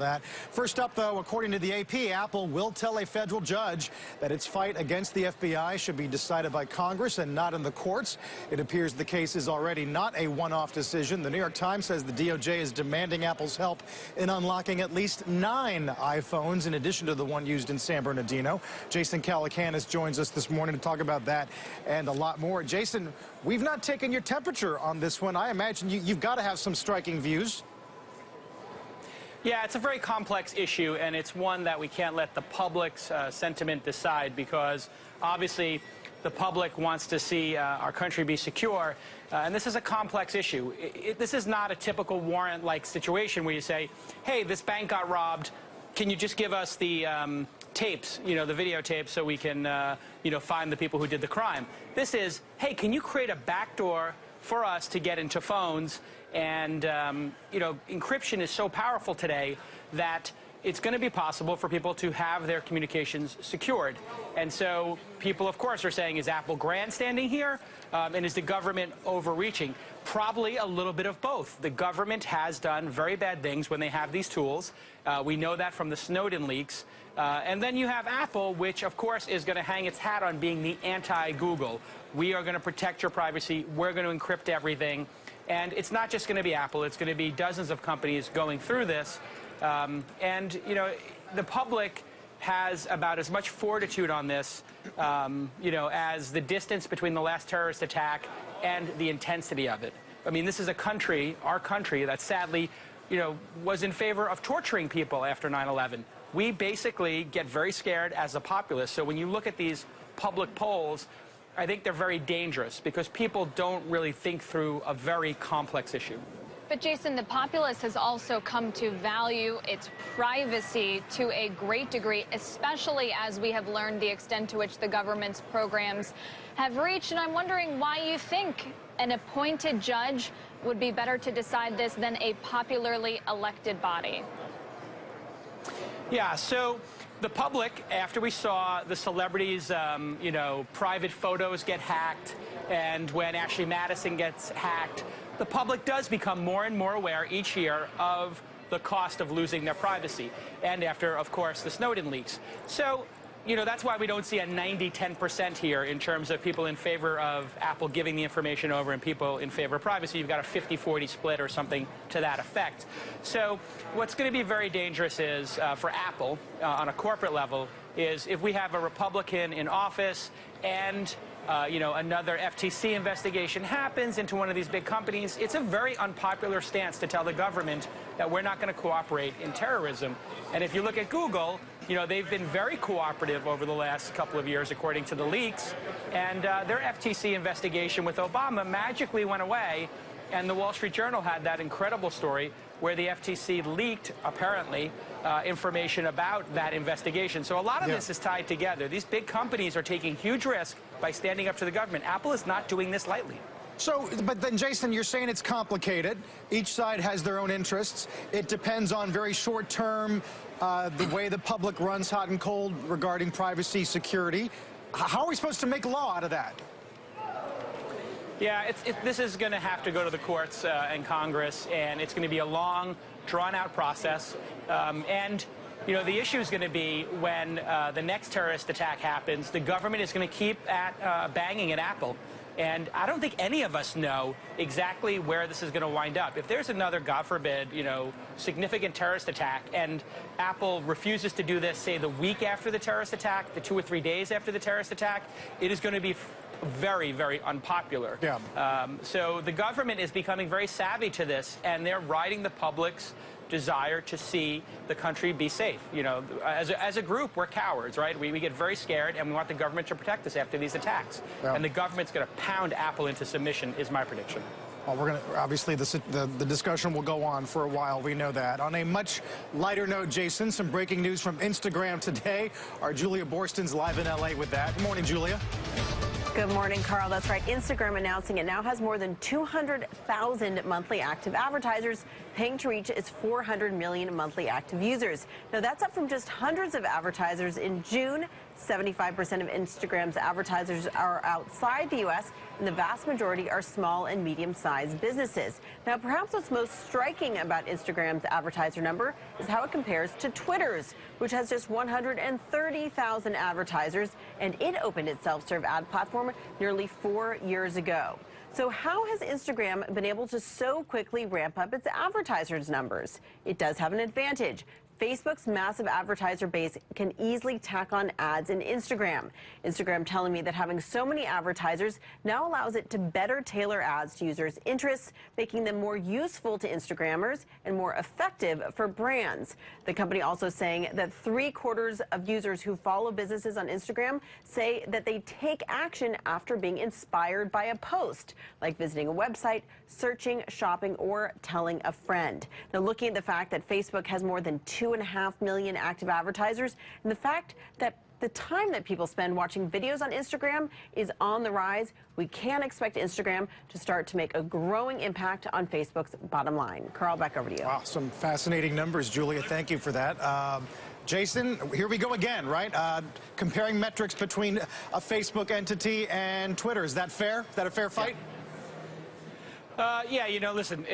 that. First up, though, according to the AP, Apple will tell a federal judge that its fight against the FBI should be decided by Congress and not in the courts. It appears the case is already not a one-off decision. The New York Times says the DOJ is demanding Apple's help in unlocking at least 9 iPhones in addition to the one used in San Bernardino. Jason Calacanis joins us this morning to talk about that and a lot more. Jason, we've not taken your temperature on this one. I imagine you've got to have some striking views. Yeah, it's a very complex issue, and it's one that we can't let the public's sentiment decide, because obviously the public wants to see our country be secure, and this is a complex issue. This is not a typical warrant-like situation where you say, hey, this bank got robbed, can you just give us the tapes, the videotapes, so we can, find the people who did the crime. This is, hey, can you create a backdoor for us to get into phones? And, encryption is so powerful today that it's going to be possible for people to have their communications secured. And so people, of course, are saying, is Apple grandstanding here? And is the government overreaching? Probably a little bit of both. The government has done very bad things when they have these tools. We know that from the Snowden leaks. And then you have Apple, which, of course, is going to hang its hat on being the anti-Google. We are going to protect your privacy. We're going to encrypt everything. And it's not just going to be Apple. It's going to be dozens of companies going through this. The public has about as much fortitude on this, as the distance between the last terrorist attack and the intensity of it. I mean, this is a country, our country, that sadly, was in favor of torturing people after 9/11. We basically get very scared as a populace. So when you look at these public polls, I think they're very dangerous because people don't really think through a very complex issue. But, Jason, the populace has also come to value its privacy to a great degree, especially as we have learned the extent to which the government's programs have reached. And I'm wondering why you think an appointed judge would be better to decide this than a popularly elected body. Yeah, so the public, after we saw the celebrities, private photos get hacked, and when Ashley Madison gets hacked, the public does become more and more aware each year of the cost of losing their privacy. And after, of course, the Snowden leaks. So, that's why we don't see a 90-10% here in terms of people in favor of Apple giving the information over and people in favor of privacy. You've got a 50-40 split or something to that effect. So what's going to be very dangerous is, for Apple, on a corporate level, is if we have a Republican in office and another FTC investigation happens into one of these big companies, it's a very unpopular stance to tell the government that we're not going to cooperate in terrorism. And if you look at Google, they've been very cooperative over the last couple of years, according to the leaks. And their FTC investigation with Obama magically went away. And the Wall Street Journal had that incredible story where the FTC leaked, apparently, information about that investigation. So a lot of this is tied together. These big companies are taking huge risk by standing up to the government. Apple is not doing this lightly. So, but then, Jason, you're saying it's complicated. Each side has their own interests. It depends on very short term, the way the public runs hot and cold regarding privacy, security. How are we supposed to make law out of that? Yeah, this is going to have to go to the courts and Congress, and it's going to be a long, drawn-out process. The issue is going to be when the next terrorist attack happens, the government is going to keep banging at Apple. And I don't think any of us know exactly where this is going to wind up. If there's another, God forbid, significant terrorist attack, and Apple refuses to do this, say, the week after the terrorist attack, the 2 or 3 days after the terrorist attack, it is going to be very, very unpopular. Yeah. So the government is becoming very savvy to this, and they're riding the public's desire to see the country be safe. As a group, we're cowards, right? We get very scared, and we want the government to protect us after these attacks. Yeah. And the government's going to pound Apple into submission, is my prediction. Well, we're going to, obviously, the discussion will go on for a while. We know that. On a much lighter note, Jason, some breaking news from Instagram today. Our Julia Borston's live in L.A. with that. Good morning, Julia. Good morning, Carl. That's right. Instagram announcing it now has more than 200,000 monthly active advertisers, paying to reach its 400 million monthly active users. Now, that's up from just hundreds of advertisers in June. 75% of Instagram's advertisers are outside the U.S., and the vast majority are small and medium-sized businesses. Now, perhaps what's most striking about Instagram's advertiser number is how it compares to Twitter's, which has just 130,000 advertisers, and it opened its self-serve ad platform nearly 4 years ago. So how has Instagram been able to so quickly ramp up its advertisers' numbers? It does have an advantage. Facebook's massive advertiser base can easily tack on ads in Instagram. Instagram telling me that having so many advertisers now allows it to better tailor ads to users' interests, making them more useful to Instagrammers and more effective for brands. The company also saying that 3/4 of users who follow businesses on Instagram say that they take action after being inspired by a post, like visiting a website, searching, shopping, or telling a friend. Now, looking at the fact that Facebook has more than 2.5 million active advertisers, and the fact that the time that people spend watching videos on Instagram is on the rise, we can expect Instagram to start to make a growing impact on Facebook's bottom line. Carl, back over to you. Wow, some fascinating numbers, Julia. Thank you for that. Jason, here we go again, right? Comparing metrics between a Facebook entity and Twitter. Is that fair? Is that a fair fight? Yeah, you know, listen,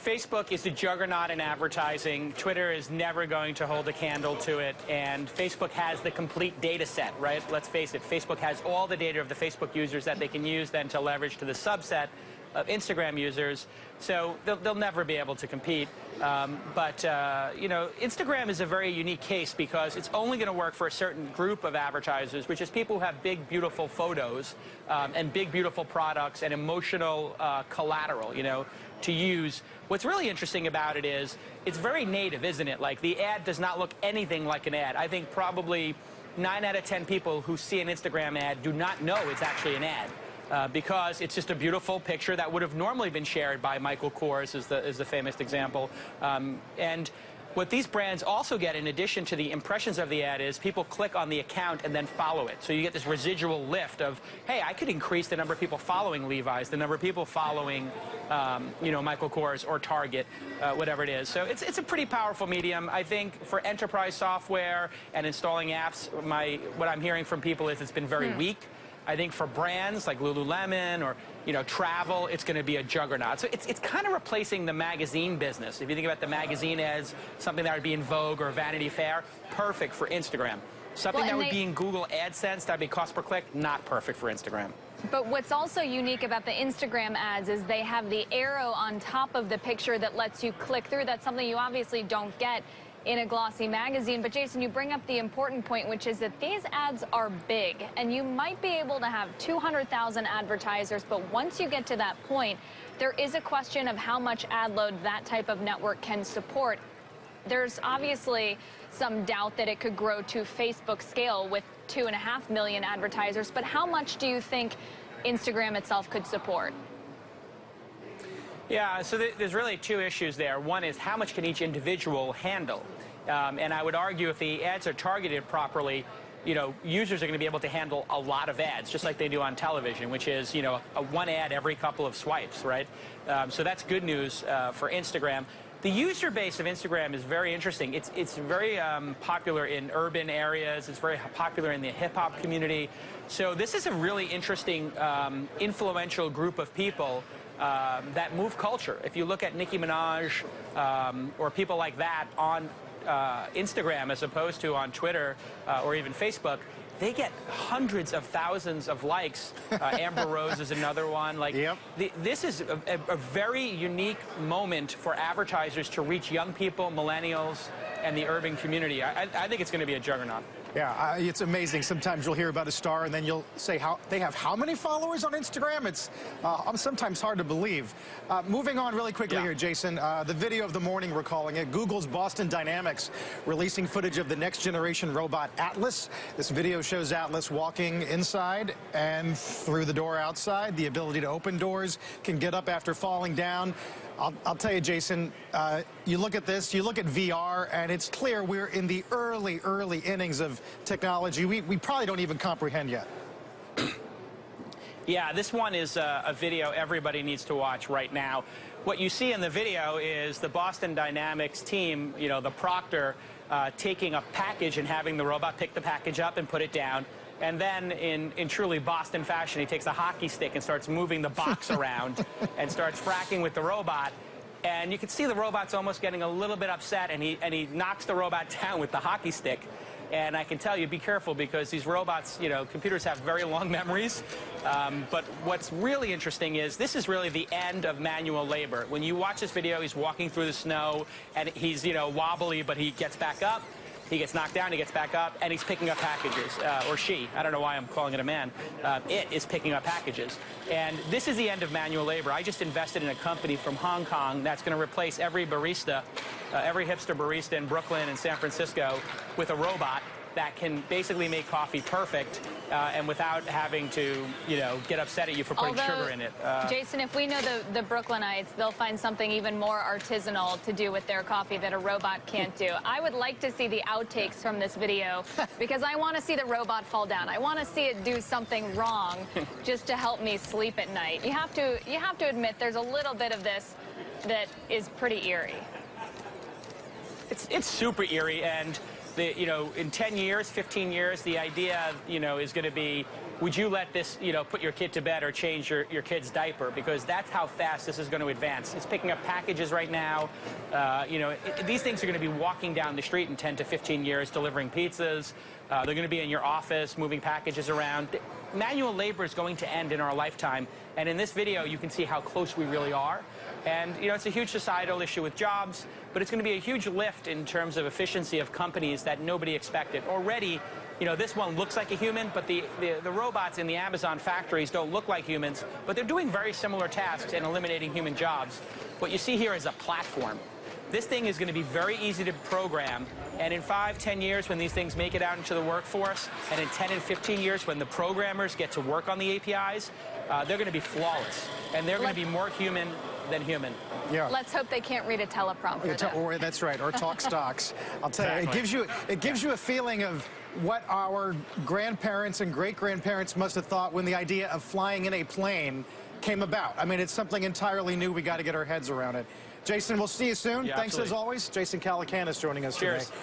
Facebook is a juggernaut in advertising. Twitter is never going to hold a candle to it. And Facebook has the complete data set, right? Let's face it, Facebook has all the data of the Facebook users that they can use then to leverage to the subset of Instagram users. So they'll never be able to compete. You know, Instagram is a very unique case because it's only going to work for a certain group of advertisers, which is people who have big, beautiful photos and big, beautiful products and emotional collateral, you know, to use. What's really interesting about it is it's very native, isn't it? Like, the ad does not look anything like an ad. I think probably 9 out of 10 people who see an Instagram ad do not know it's actually an ad. Because it's just a beautiful picture that would have normally been shared by Michael Kors, is the famous example. And what these brands also get, in addition to the impressions of the ad, is people click on the account and then follow it. So you get this residual lift of, hey, I could increase the number of people following Levi's, the number of people following, you know, Michael Kors or Target, whatever it is. So it's a pretty powerful medium. I think for enterprise software and installing apps, what I'm hearing from people is it's been very weak. I think for brands like Lululemon or, you know, travel, it's going to be a juggernaut. So it's kind of replacing the magazine business. If you think about the magazine as something that would be in Vogue or Vanity Fair, perfect for Instagram. Something that would be in Google AdSense, that would be cost per click, not perfect for Instagram. But what's also unique about the Instagram ads is they have the arrow on top of the picture that lets you click through. That's something you obviously don't get in a glossy magazine. But Jason, you bring up the important point, which is that these ads are big, and you might be able to have 200,000 advertisers, but once you get to that point, there is a question of how much ad load that type of network can support. There's obviously some doubt that it could grow to Facebook scale with 2.5 million advertisers, but how much do you think Instagram itself could support? Yeah, so there's really two issues there. One is how much can each individual handle? And I would argue if the ads are targeted properly, you know, users are going to be able to handle a lot of ads, just like they do on television, which is, you know, one ad every couple of swipes, right? So that's good news for Instagram. The user base of Instagram is very interesting. It's very popular in urban areas. It's very popular in the hip-hop community. So this is a really interesting, influential group of people that move culture. If you look at Nicki Minaj or people like that on Instagram as opposed to on Twitter or even Facebook, they get hundreds of thousands of likes. Amber Rose is another one. Like, this is a very unique moment for advertisers to reach young people, millennials, and the urban community. I think it's going to be a juggernaut. Yeah, it's amazing. Sometimes you'll hear about a star and then you'll say they have how many followers on Instagram? It's sometimes hard to believe. Moving on really quickly here, Jason. The video of the morning, we're calling it. Google's BostonDynamics releasing footage of the next generation robot Atlas. This video shows Atlas walking inside and through the door outside. The ability to open doors, can get up after falling down. I'll tell you, Jason, you look at this, you look at VR, and it's clear we're in the early innings of technology. We probably don't even comprehend yet. Yeah, this one is a video everybody needs to watch right now. what you see in the video is the BostonDynamics team, you know, the proctor, taking a package and having the robot pick the package up and put it down. And then in truly Boston fashion, he takes a hockey stick and starts moving the box around and starts fracking with the robot. And you can see the robot's almost getting a little bit upset, and he knocks the robot down with the hockey stick. And I can tell you, be careful, because these robots, you know, computers have very long memories. But what's really interesting is this is really the end of manual labor. When you watch this video, he's walking through the snow, and he's, you know, wobbly, but he gets back up. He gets knocked down, he gets back up, and he's picking up packages. Or she. I don't know why I'm calling it a man. It is picking up packages. And this is the end of manual labor. I just invested in a company from Hong Kong that's going to replace every barista, every hipster barista in Brooklyn and San Francisco with a robot that can basically make coffee perfect and without having to, you know, get upset at you for putting sugar in it. Jason, if we know the Brooklynites, they'll find something even more artisanal to do with their coffee that a robot can't do. I would like to see the outtakes from this video because I want to see the robot fall down. I want to see it do something wrong just to help me sleep at night. You have to admit there's a little bit of this that is pretty eerie. It's super eerie, and you know, in 10 years, 15 years, the idea, you know, is going to be, would you let this, you know, put your kid to bed or change your kid's diaper? Because that's how fast this is going to advance. It's picking up packages right now. You know, these things are going to be walking down the street in 10 to 15 years, delivering pizzas. They're going to be in your office, moving packages around. Manual labor is going to end in our lifetime. And in this video, you can see how close we really are. And, you know, it's a huge societal issue with jobs, but it's going to be a huge lift in terms of efficiency of companies that nobody expected. Already, you know, this one looks like a human, but the robots in the Amazon factories don't look like humans, but they're doing very similar tasks and eliminating human jobs. What you see here is a platform. This thing is going to be very easy to program, and in 5, 10 years, when these things make it out into the workforce, and in 10 and 15 years, when the programmers get to work on the APIs, they're going to be flawless, and they're going to be more human than human. Yeah. Let's hope they can't read a teleprompter. Or that's right, or talk stocks. I'll tell you, it gives you a feeling of what our grandparents and great-grandparents must have thought when the idea of flying in a plane came about. I mean, it's something entirely new. We got to get our heads around it. Jason, we'll see you soon. Yeah, Thanks absolutely. as always. Jason Calacanis joining us Cheers. today.